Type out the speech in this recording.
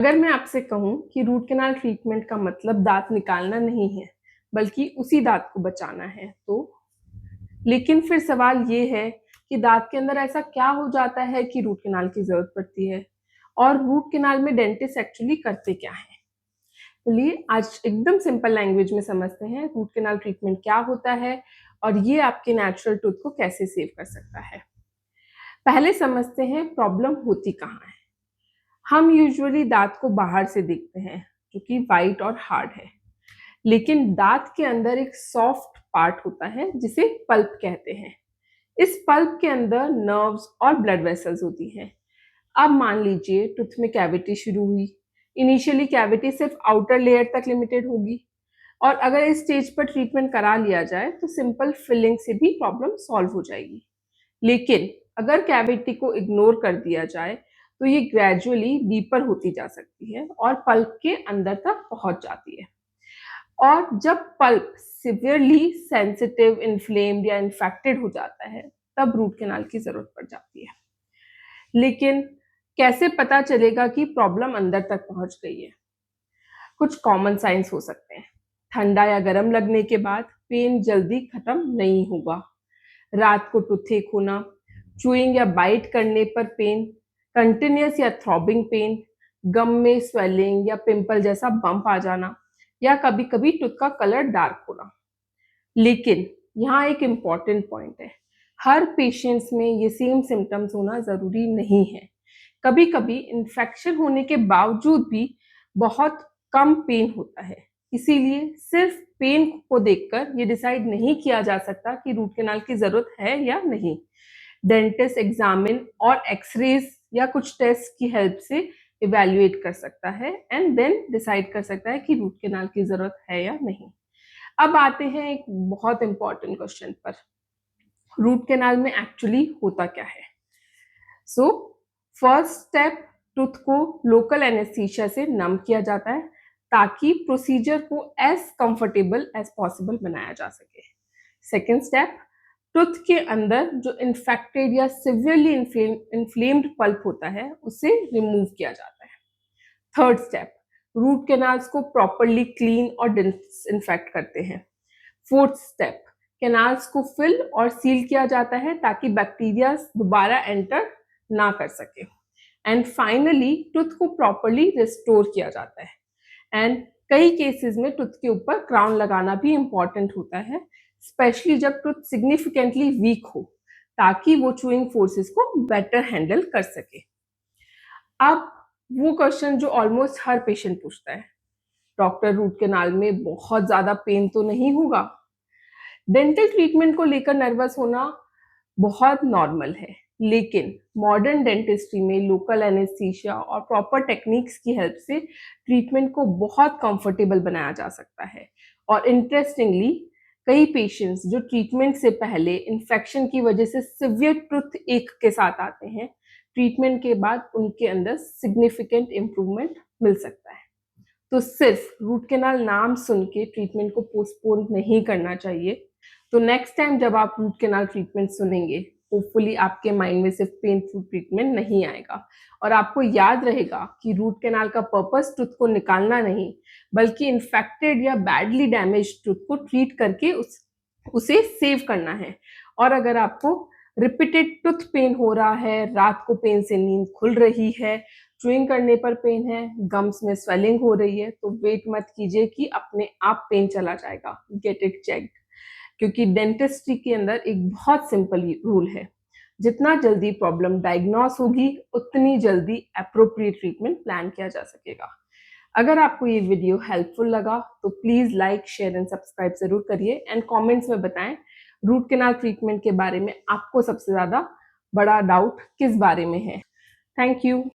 अगर मैं आपसे कहूँ कि रूट कैनाल ट्रीटमेंट का मतलब दाँत निकालना नहीं है, बल्कि उसी दाँत को बचाना है, तो लेकिन फिर सवाल ये है कि दाँत के अंदर ऐसा क्या हो जाता है कि रूट कैनाल की ज़रूरत पड़ती है? और रूट कैनाल में डेंटिस्ट एक्चुअली करते क्या हैं? चलिए आज एकदम सिंपल लैंग्वेज में समझते हैं रूट कैनाल ट्रीटमेंट क्या होता है और ये आपके नेचुरल टूथ को कैसे सेव कर सकता है। पहले समझते हैं प्रॉब्लम होती कहाँ है। हम यूजुअली दाँत को बाहर से देखते हैं, जो कि व्हाइट और हार्ड है। लेकिन दाँत के अंदर एक सॉफ्ट पार्ट होता है जिसे पल्प कहते हैं। इस पल्प के अंदर नर्व्स और ब्लड वेसल्स होती हैं। अब मान लीजिए टूथ में कैविटी शुरू हुई। इनिशियली कैविटी सिर्फ आउटर लेयर तक लिमिटेड होगी और अगर इस स्टेज पर ट्रीटमेंट करा लिया जाए तो सिंपल फिलिंग से भी प्रॉब्लम सॉल्व हो जाएगी। लेकिन अगर कैविटी को इग्नोर कर दिया जाए तो ये ग्रेजुअली डीपर होती जा सकती है और पल्प के अंदर तक पहुंच जाती है। और जब पल्प सिवियरली सेंसिटिव, इन्फ्लेम्ड या इन्फेक्टेड हो जाता है, तब रूट कैनाल की जरूरत पड़ जाती है। लेकिन कैसे पता चलेगा कि प्रॉब्लम अंदर तक पहुंच गई है? कुछ कॉमन साइंस हो सकते हैं। ठंडा या गर्म लगने के बाद पेन जल्दी खत्म नहीं होगा। रात को टूथेक होना, चूइंग या बाइट करने पर पेन, कंटिन्यूअस या थ्रॉबिंग पेन, गम में स्वेलिंग या पिंपल जैसा बम्प आ जाना या कभी कभी टूथ का कलर डार्क होना। लेकिन यहाँ एक इम्पॉर्टेंट पॉइंट है, हर पेशेंट्स में ये सेम सिम्टम्स होना जरूरी नहीं है। कभी कभी इन्फेक्शन होने के बावजूद भी बहुत कम पेन होता है। इसीलिए सिर्फ पेन को देखकर ये डिसाइड नहीं किया जा सकता कि रूट कैनाल की जरूरत है या नहीं। डेंटिस्ट एग्जामिन और एक्सरेज या कुछ टेस्ट की हेल्प से इवेल्युएट कर सकता है एंड देन डिसाइड कर सकता है कि रूट कैनाल की जरूरत है या नहीं। अब आते हैं एक बहुत इंपॉर्टेंट क्वेश्चन पर, रूट कैनाल में एक्चुअली होता क्या है। सो फर्स्ट स्टेप, टूथ को लोकल एनेस्थीसिया से नम किया जाता है ताकि प्रोसीजर को एज कंफर्टेबल एज पॉसिबल बनाया जा सके। सेकेंड स्टेप, टूथ के अंदर जो इन्फेक्टेड या सिवियरली इन्फ्लेम्ड पल्प होता है उसे रिमूव किया जाता है। थर्ड स्टेप, रूट कैनाल्स को प्रॉपरली क्लीन और डिसइंफेक्ट करते हैं। फोर्थ स्टेप, कैनाल्स को फिल और सील किया जाता है ताकि बैक्टीरिया दोबारा एंटर ना कर सके। एंड फाइनली टूथ को प्रॉपरली रिस्टोर किया जाता है। एंड कई केसेस में टूथ के ऊपर क्राउन लगाना भी इंपॉर्टेंट होता है, स्पेशली जब टूथ सिग्निफिकेंटली वीक हो, ताकि वो चूइंग फोर्सेस को बेटर हैंडल कर सके। अब वो क्वेश्चन जो ऑलमोस्ट हर पेशेंट पूछता है, डॉक्टर रूट कैनाल में बहुत ज्यादा पेन तो नहीं होगा? डेंटल ट्रीटमेंट को लेकर नर्वस होना बहुत नॉर्मल है, लेकिन मॉडर्न डेंटिस्ट्री में लोकल एनेस्थीसिया और प्रॉपर टेक्निक्स की हेल्प से ट्रीटमेंट को बहुत कंफर्टेबल बनाया जा सकता है। और इंटरेस्टिंगली कई पेशेंट्स जो ट्रीटमेंट से पहले इन्फेक्शन की वजह से सिवियर टूथ एक के साथ आते हैं, ट्रीटमेंट के बाद उनके अंदर सिग्निफिकेंट इम्प्रूवमेंट मिल सकता है। तो सिर्फ रूट कैनाल नाम सुन के ट्रीटमेंट को पोस्टपोन नहीं करना चाहिए। तो नेक्स्ट टाइम जब आप रूट कैनाल ट्रीटमेंट सुनेंगे, होपफुली आपके माइंड में सिर्फ पेनफुल ट्रीटमेंट नहीं आएगा और आपको याद रहेगा कि रूट कैनाल का पर्पस टूथ को निकालना नहीं, बल्कि इन्फेक्टेड या बैडली डैमेज टूथ को ट्रीट करके उसे सेव करना है। और अगर आपको रिपीटेड टूथ पेन हो रहा है, रात को पेन से नींद खुल रही है, च्युइंग करने पर पेन है, गम्स में स्वेलिंग हो रही है, तो वेट मत कीजिए कि अपने आप पेन चला जाएगा। गेट इट चेक्ड, क्योंकि डेंटिस्ट्री के अंदर एक बहुत सिंपल रूल है, जितना जल्दी प्रॉब्लम डायग्नोस होगी उतनी जल्दी अप्रोप्रिएट ट्रीटमेंट प्लान किया जा सकेगा। अगर आपको ये वीडियो हेल्पफुल लगा तो please like, share and subscribe जरूर करिए एंड कमेंट्स में बताएं रूट कैनाल ट्रीटमेंट के बारे में आपको सबसे ज्यादा बड़ा डाउट किस बारे में है। Thank you.